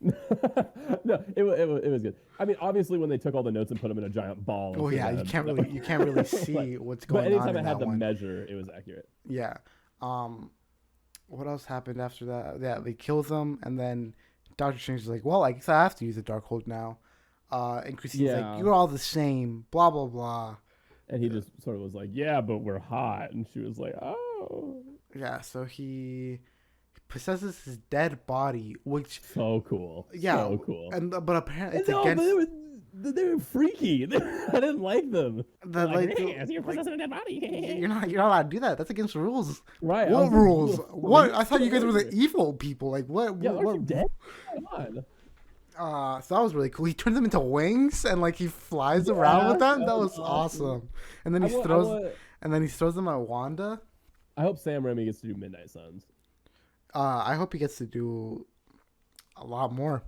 No, it was good. I mean, obviously, when they took all the notes and put them in a giant ball. Oh yeah, you can't really see what's going on. But anytime it had the measure, it was accurate. Yeah. What else happened after that? Yeah, they kill them, and then Doctor Strange is like, "Well, I guess I have to use the Darkhold now." And Christine's like, "You're all the same." Blah blah blah. And he just sort of was like, "Yeah, but we're hot," and she was like, "Oh." Yeah. So he possesses his dead body, which so cool. Yeah, so cool. But apparently it's against. They were freaky. I didn't like them. You're possessing a dead body. You're not allowed to do that. That's against rules. Right? What rules? What? I thought you guys were the evil people. Like what? Yeah, aren't you dead? Come on. So that was really cool. He turns them into wings and like he flies around with them. That was awesome. And then he throws them at Wanda. I hope Sam Raimi gets to do Midnight Suns. I hope he gets to do a lot more.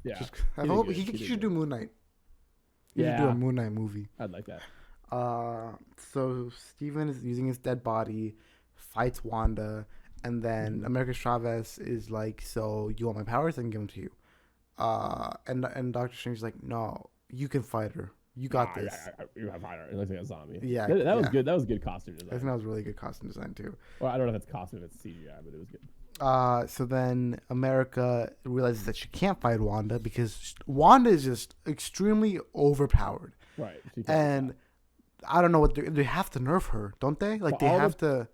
Yeah. I hope he should do Moon Knight. He should do a Moon Knight movie. I'd like that. So Steven is using his dead body, fights Wanda, And then America Chavez is like, so you want my powers? I can give them to you. And Doctor Strange is like, no, you can fight her. You got this. You have fighter. It looks like a zombie. Yeah, that was good. That was good costume design. I think that was really good costume design too. Well, I don't know if it's costume, if it's CGI, but it was good. So then America realizes that she can't fight Wanda because Wanda is just extremely overpowered. Right. And I don't know what they have to nerf her, don't they? Like they have to.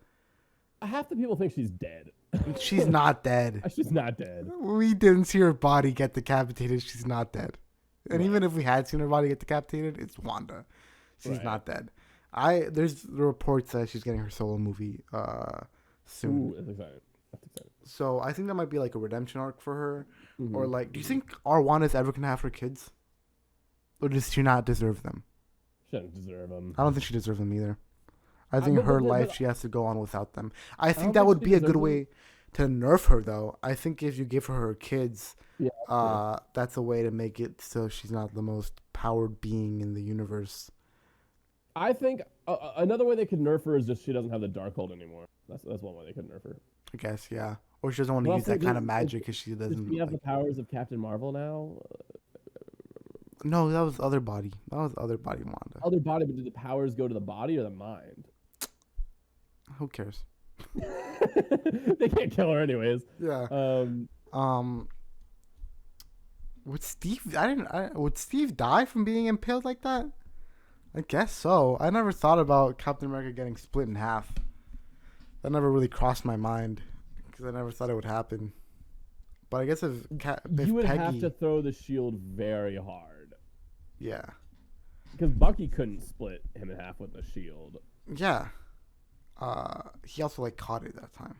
Half the people think she's dead. She's not dead. She's not dead. We didn't see her body get decapitated. She's not dead. And even if we had seen her body get decapitated, it's Wanda. She's not dead. There's the reports that she's getting her solo movie soon. Ooh, that's exciting. So I think that might be like a redemption arc for her. Mm-hmm. Or like, do you think our Wanda's ever gonna have her kids? Or does she not deserve them? She doesn't deserve them. I don't think she deserves them either. I think her life, she has to go on without them. I think that would be a good way to nerf her, though. I think if you give her kids, that's a way to make it so she's not the most powered being in the universe. I think another way they could nerf her is just she doesn't have the Darkhold anymore. That's one way they could nerf her. I guess, yeah. Or she doesn't want to use that kind of magic because she doesn't. Does she have the powers of Captain Marvel now? No, that was other body. That was other body Wanda. Other body, but did the powers go to the body or the mind? Who cares? They can't kill her anyways. Yeah. Would Steve die from being impaled like that? I guess so. I never thought about Captain America getting split in half. That never really crossed my mind because I never thought it would happen. But I guess if you would have to throw the shield very hard. Yeah. Because Bucky couldn't split him in half with the shield. Yeah. He also caught it that time.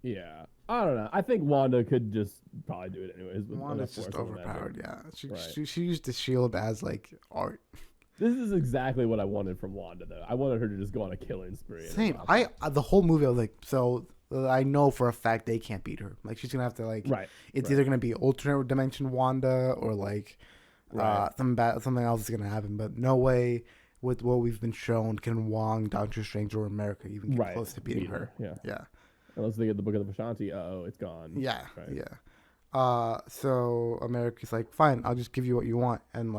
Yeah. I don't know. I think Wanda could just probably do it anyways. Wanda's just overpowered. Yeah. She used the shield as art. This is exactly what I wanted from Wanda, though. I wanted her to just go on a killing spree. Same. The whole movie, I was like, so I know for a fact they can't beat her. She's gonna have to Right. It's either gonna be alternate dimension Wanda or something else is gonna happen. But no way with what we've been shown can Wong, Doctor Strange, or America even get close to beating her. Yeah. Unless they get the Book of the Vishanti, it's gone. Yeah. Right. Yeah. So America's like, fine, I'll just give you what you want, and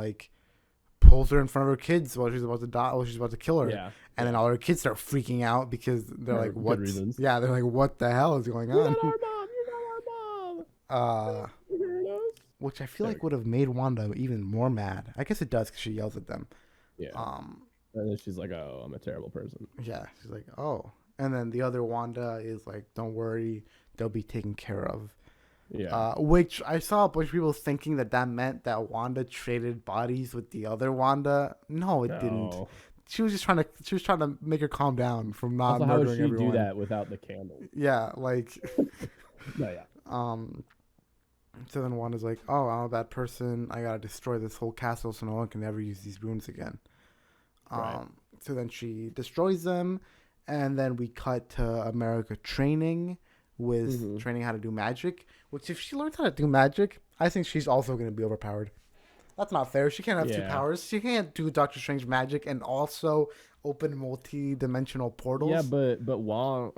pulls her in front of her kids while she's about to die, while she's about to kill her. Yeah. And then all her kids start freaking out because they're like, what? Yeah, they're like, what the hell is going on? You're not our mom. Which I feel like would have made Wanda even more mad. I guess it does because she yells at them. Yeah. And then she's like, oh, I'm a terrible person. Yeah. She's like, oh. And then the other Wanda is like, don't worry, they'll be taken care of. Yeah. Which I saw a bunch of people thinking that meant that Wanda traded bodies with the other Wanda. No, it didn't. She was just trying to make her calm down from not murdering everyone. How would she do that without the candle? Yeah, No, yeah. So then Wanda's like, oh, I'm a bad person. I gotta destroy this whole castle so no one can ever use these runes again. Right. So then she destroys them, and then we cut to America training how to do magic. Which, if she learns how to do magic, I think she's also going to be overpowered. That's not fair. She can't have two powers. She can't do Doctor Strange magic and also open multi-dimensional portals. Yeah, but Wong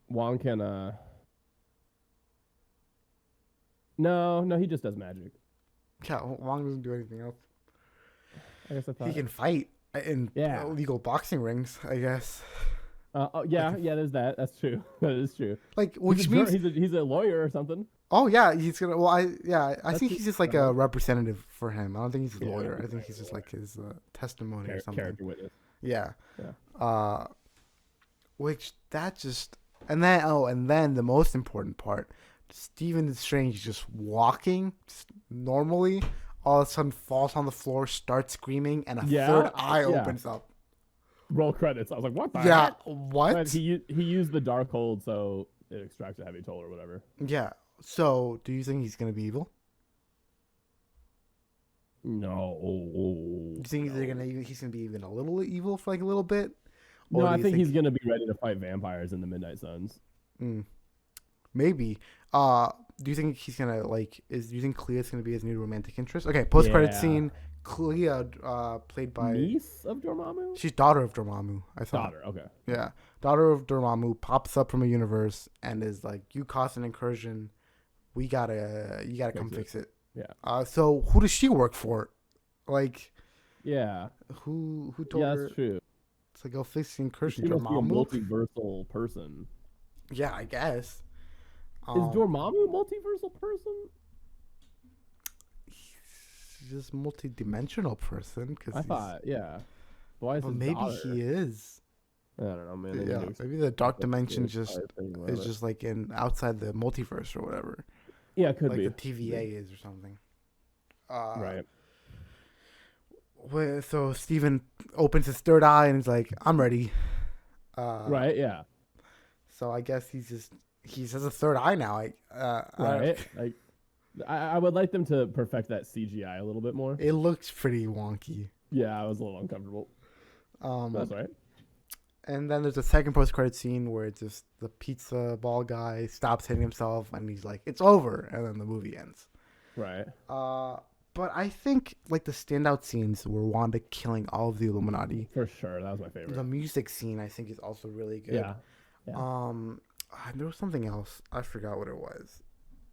Wong can No, he just does magic. Yeah, Wong doesn't do anything else. I guess I thought he can fight in illegal boxing rings, I guess. There's that. That's true. That is true. Which means he's a lawyer or something. Oh yeah, he's gonna. Well, I think he's just a representative for him. I don't think he's a lawyer. I think he's just his testimony or something. Character witness. Yeah. Which that just and then the most important part, Stephen Strange just walking normally, all of a sudden falls on the floor, starts screaming, and a third eye opens up. Roll credits. I was like, what the heck? Yeah, what? He used the Darkhold, so it extracts a heavy toll or whatever. Yeah. So, do you think he's going to be evil? No. Do you think he's going to be even a little evil for a little bit? No, I think he's going to be ready to fight vampires in the Midnight Suns. Maybe. Do you think he's going to do you think Clea's going to be his new romantic interest? Okay, post-credit scene. Clea, played by Niece of Dormammu? she's daughter of Dormammu. I thought. Daughter, okay. Yeah, daughter of Dormammu pops up from a universe and is like, "You caused an incursion. You gotta come fix it." Yeah. So who does she work for? Like, Yeah. who told Yeah, her that's true. to go fix the incursion? She must be a Dormammu? multiversal person. Yeah, I guess. Is Dormammu a multiversal person? He's just multi-dimensional person. I thought, yeah. Why is Well, his maybe daughter? he is. I don't know, man. Yeah, maybe the dark dimension is just like in outside the multiverse or whatever. Yeah, it could like be. the TVA is or something. Right. So Steven opens his third eye and he's like, "I'm ready." Right. Yeah. So I guess he has a third eye now. Right. Like, I would like them to perfect that CGI a little bit more. It looks pretty wonky. Yeah, I was a little uncomfortable. That's right. And then there's a second post-credit scene where it's just the pizza ball guy stops hitting himself and he's like, "It's over," and then the movie ends. Right. But I think like the standout scenes were Wanda killing all of the Illuminati. For sure, that was my favorite. The music scene I think is also really good. Yeah. There was something else. I forgot what it was.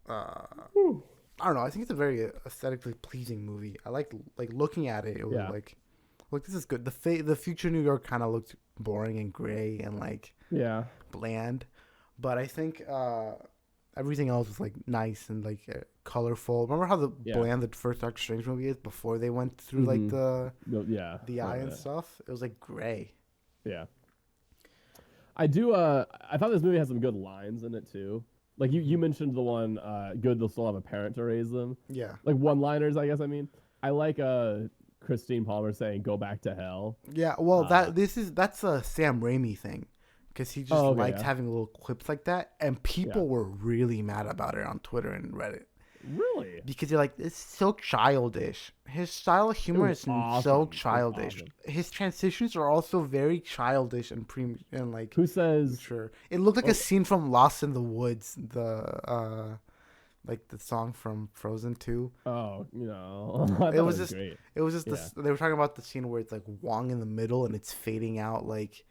I don't know. I think it's a very aesthetically pleasing movie. I like looking at it. It was like, look, this is good. The future New York kind of looked boring and gray and like bland, but I think everything else was like nice and like colorful. Remember how bland the first Doctor Strange movie is before they went through like the eye and stuff? It was like gray. Yeah. I do. I thought this movie has some good lines in it too. Like you mentioned the one, good they'll still have a parent to raise them. Yeah. Like one-liners, I guess. I mean, I like Christine Palmer saying "Go back to hell." Yeah. Well, that's a Sam Raimi thing, because he just likes having little clips like that, and people were really mad about it on Twitter and Reddit. Really? Because you're like, it's so childish. His style of humor is so childish. Awesome. His transitions are also very childish and like. Who says? Sure. It looked like a scene from Lost in the Woods. Like the song from Frozen 2. Oh, it was just great. It was just they were talking about the scene where it's like Wong in the middle and it's fading out like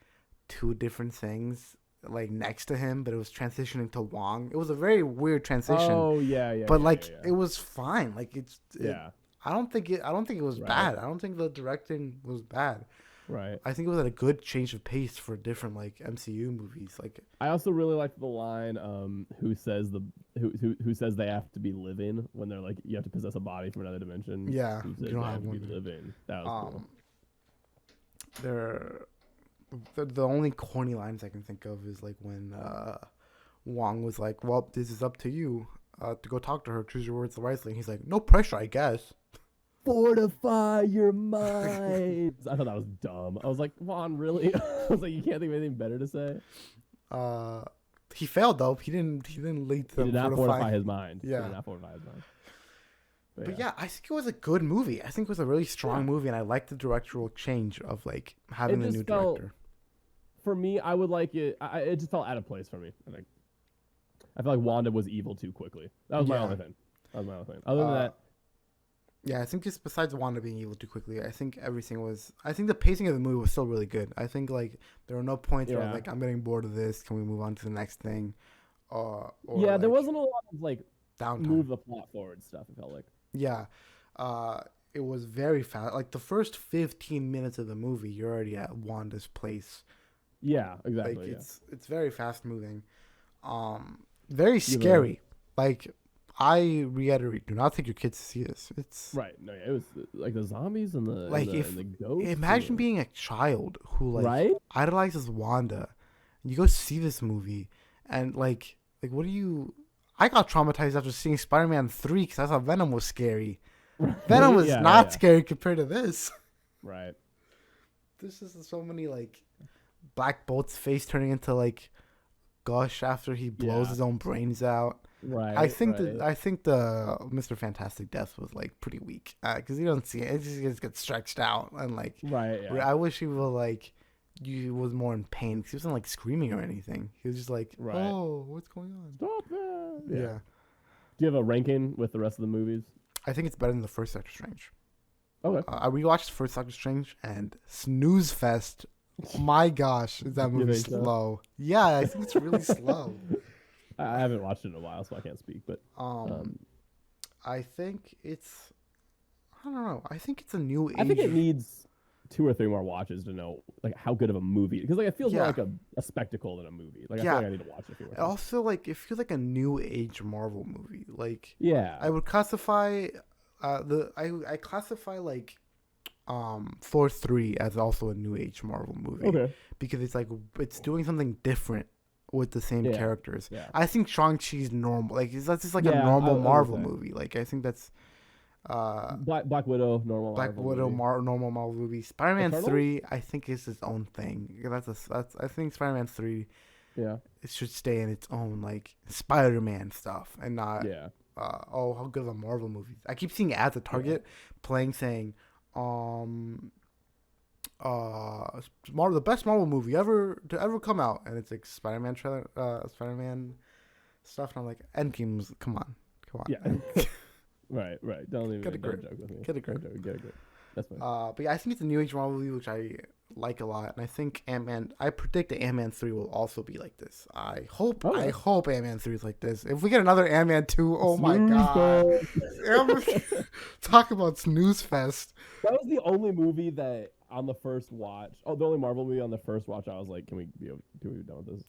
two different things like next to him, but it was transitioning to Wong. It was a very weird transition. Oh yeah. But it was fine. Like I don't think it was bad. I don't think the directing was bad. Right. I think it was a good change of pace for different like MCU movies. Like I also really liked the line, who says they have to be living when they're like, you have to possess a body from another dimension. Yeah. Who says you don't they have have to one. be living. That was cool. The only corny lines I can think of is like when Wong was like, "Well, this is up to you to go talk to her. Choose your words wisely." And he's like, "No pressure, I guess." Fortify your minds. I thought that was dumb. I was like, Vaughn, really? I was like, you can't think of anything better to say? He failed though. He didn't lead to. He did not fortify his mind. Yeah. He did not fortify his mind. But yeah, I think it was a good movie. I think it was a really strong movie, and I liked the directorial change of like having a new director. For me, I would like it. It just felt out of place for me. I feel like Wanda was evil too quickly. That was my only thing. Other than that. Yeah, I think just besides Wanda being evil too quickly, I think the pacing of the movie was still really good. I think like there were no points where like I'm getting bored of this. Can we move on to the next thing? Or there wasn't a lot of like downtime. Move the plot forward stuff. It felt like. Yeah, it was very fast. Like the first 15 minutes of the movie, you're already at Wanda's place. Yeah, exactly. Like it's very fast moving, very scary. Like. I reiterate, do not take your kids to see this. It's right. No, it was like the zombies and the the ghosts. Imagine being a child who like idolizes Wanda. You go see this movie, and like what do you? I got traumatized after seeing Spider-Man 3 because I thought Venom was scary. Venom was not scary compared to this. Right. This is so many like Black Bolt's face turning into like gush after he blows his own brains out. Right. I think the Mr. Fantastic death was like pretty weak because you don't see it. It just gets stretched out and like. Right. Yeah. I wish he was more in pain because he wasn't like screaming or anything. He was just like, "Oh, what's going on? Stop that!" Yeah. Do you have a ranking with the rest of the movies? I think it's better than the first Doctor Strange. Okay. I rewatched the first Doctor Strange and snooze fest. My gosh, is that You movie think so? slow? Yeah, I think it's really slow. I haven't watched it in a while, so I can't speak. But Um, I think it's. I don't know. I think it's a new age. I think it needs 2 or 3 more watches to know like how good of a movie, because like it feels more Yeah. like a spectacle than a movie. Like I Yeah. feel like I need to watch it a few more It times. also it feels like a new age Marvel movie. Like Yeah. I would classify, I classify Thor 3 as also a new age Marvel movie. Okay. Because it's doing something different with the same Yeah. characters. Yeah. I think Shang-Chi's normal. That's just a Yeah, normal I would Marvel say. movie. I think that's Black Widow, normal Black Marvel Widow, movie. normal Marvel movie. Spider-Man Eternals? 3, I think is its own thing. I think Spider-Man 3, Yeah. it should stay in its own Spider-Man stuff and not Yeah. how good of a Marvel movie. I keep seeing ads at Target playing saying the best Marvel movie to ever come out, and it's like Spider-Man trailer, Spider-Man stuff, and I'm like, Endgame's, come on. Yeah. Right. Don't Get a grip. joke with me. Get a grip. Get a grip. That's fine. But yeah, I think it's a new age Marvel movie, which I like a lot, and I think I predict that Ant-Man 3 will also be like this. I hope Ant-Man 3 is like this. If we get another Ant-Man 2, oh my god. Talk about snooze fest. That was the only movie that on the first watch. Oh, the only Marvel movie on the first watch. I was like, can we be done with this?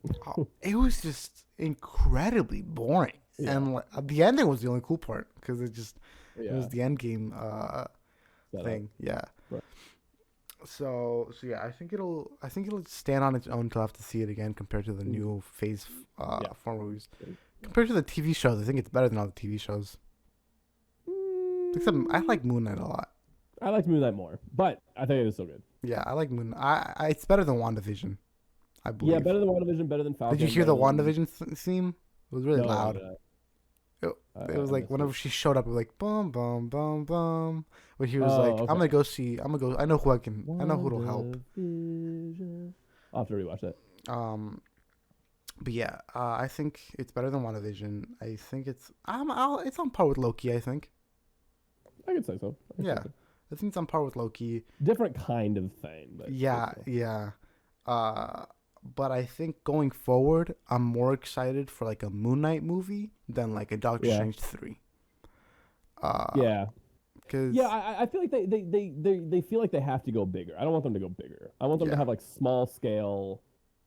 It was just incredibly boring. Yeah. And the ending was the only cool part because it was the end game thing. Yeah. Right. So yeah, I think it'll stand on its own till I have to see it again compared to the new Phase 4 movies. Compared to the TV shows, I think it's better than all the TV shows. Except I like Moon Knight a lot. I liked Moon Knight more, but I think it is still good. Yeah, I like Moon. It's better than WandaVision, I believe. Yeah, better than WandaVision, better than Falcon. Did you hear the WandaVision theme? It was really loud. It was like whenever she showed up, it was like bum bum bum bum. When he was like, okay. I'm gonna go. I know who it'll help. I'll have to rewatch that. But yeah, I think it's better than WandaVision. I think it's on par with Loki. I think. I could say so. I think it's on par with Loki. Different kind of thing, but Yeah. But I think going forward, I'm more excited for a Moon Knight movie than a Doctor Strange 3. Cause I feel like they feel like they have to go bigger. I don't want them to go bigger. I want them to have small scale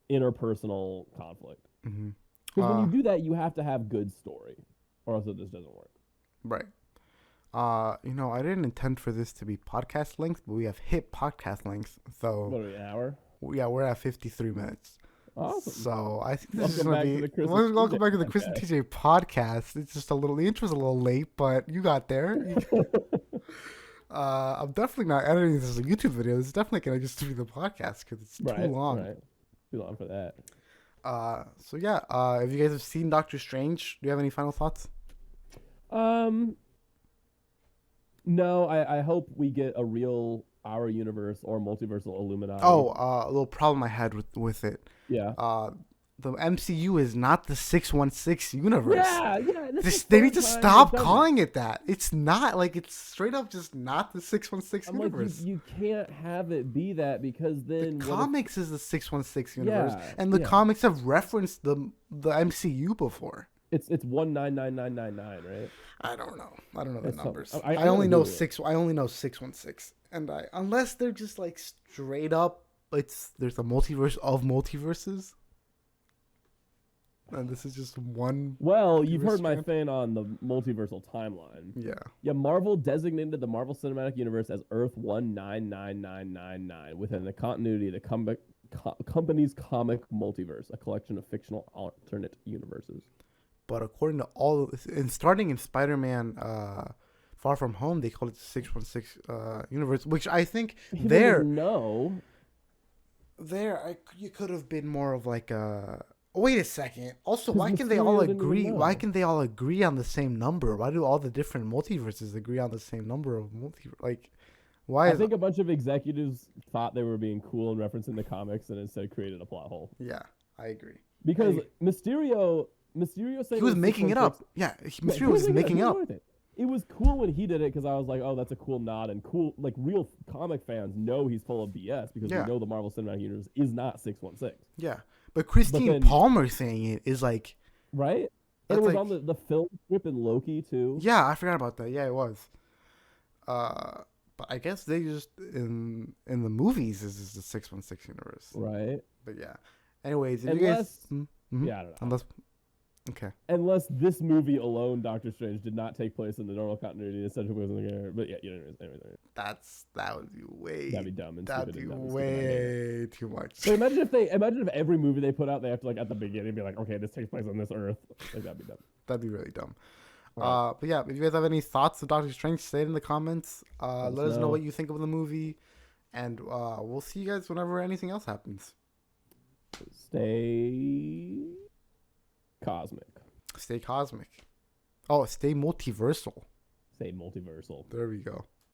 interpersonal conflict. Mm-hmm. Because when you do that, you have to have good story, or else it just doesn't work. Right. I didn't intend for this to be podcast length, but we have hit podcast length. So What are we, an hour? Yeah, we're at 53 minutes. Awesome. So I think this is Welcome going to back be... to the Chris and Welcome TJ back to the Chris and TJ podcast. It's just the intro's a little late, but you got there. I'm definitely not editing this as a YouTube video. It's definitely going to just be the podcast because it's too long. Right. Too long for that. So yeah, if you guys have seen Doctor Strange, do you have any final thoughts? No, I hope we get a real Our Universe or Multiversal Illuminati. A little problem I had with it. Yeah. The MCU is not the 616 universe. Yeah. They need to stop calling it that. It's not it's straight up just not the 616 universe. You can't have it be that because then the comics is the 616 universe, and the yeah. comics have referenced the MCU before. It's 199999, right? I don't know the numbers. I only know 616, and unless they're just straight up, there's a multiverse of multiverses. And this is just one. Well, you've heard my fan on the multiversal timeline. Yeah. Marvel designated the Marvel Cinematic Universe as Earth 199999 within the continuity of the company's comic multiverse, a collection of fictional alternate universes. But according to starting in Spider-Man Far From Home, they call it the 616 universe, which I think you could have been more of wait a second. Also, why can they all agree? Why can they all agree on the same number? Why do all the different multiverses agree on the same number of multiverse? Why? I think a bunch of executives thought they were being cool and referencing the comics, and instead created a plot hole. Yeah, I agree. Because Mysterio said he was making it up. Yeah, Mysterio was making it up. it was cool when he did it because I was like, oh, that's a cool nod and cool. Like real comic fans know he's full of BS because we know the Marvel Cinematic Universe is not 616. Yeah, but Christine Palmer saying it is like right. And it was on the film strip in Loki too. Yeah, I forgot about that. Yeah, it was. But I guess they just in the movies this is the 616 universe. Right. But yeah. Anyways, if unless, you guys, yeah, I don't know. Okay. Unless this movie alone, Doctor Strange did not take place in the normal continuity, essentially was in the but yeah, anyways. That would be way. That'd be dumb and that'd stupid. That'd be way too much. So imagine if every movie they put out, they have to like at the beginning be like, okay, this takes place on this Earth. Like that'd be dumb. That'd be really dumb. Right. But yeah, if you guys have any thoughts of Doctor Strange, say it in the comments. Let us know what you think of the movie, and we'll see you guys whenever anything else happens. Stay cosmic. Stay cosmic. Oh, stay multiversal. Stay multiversal. There we go.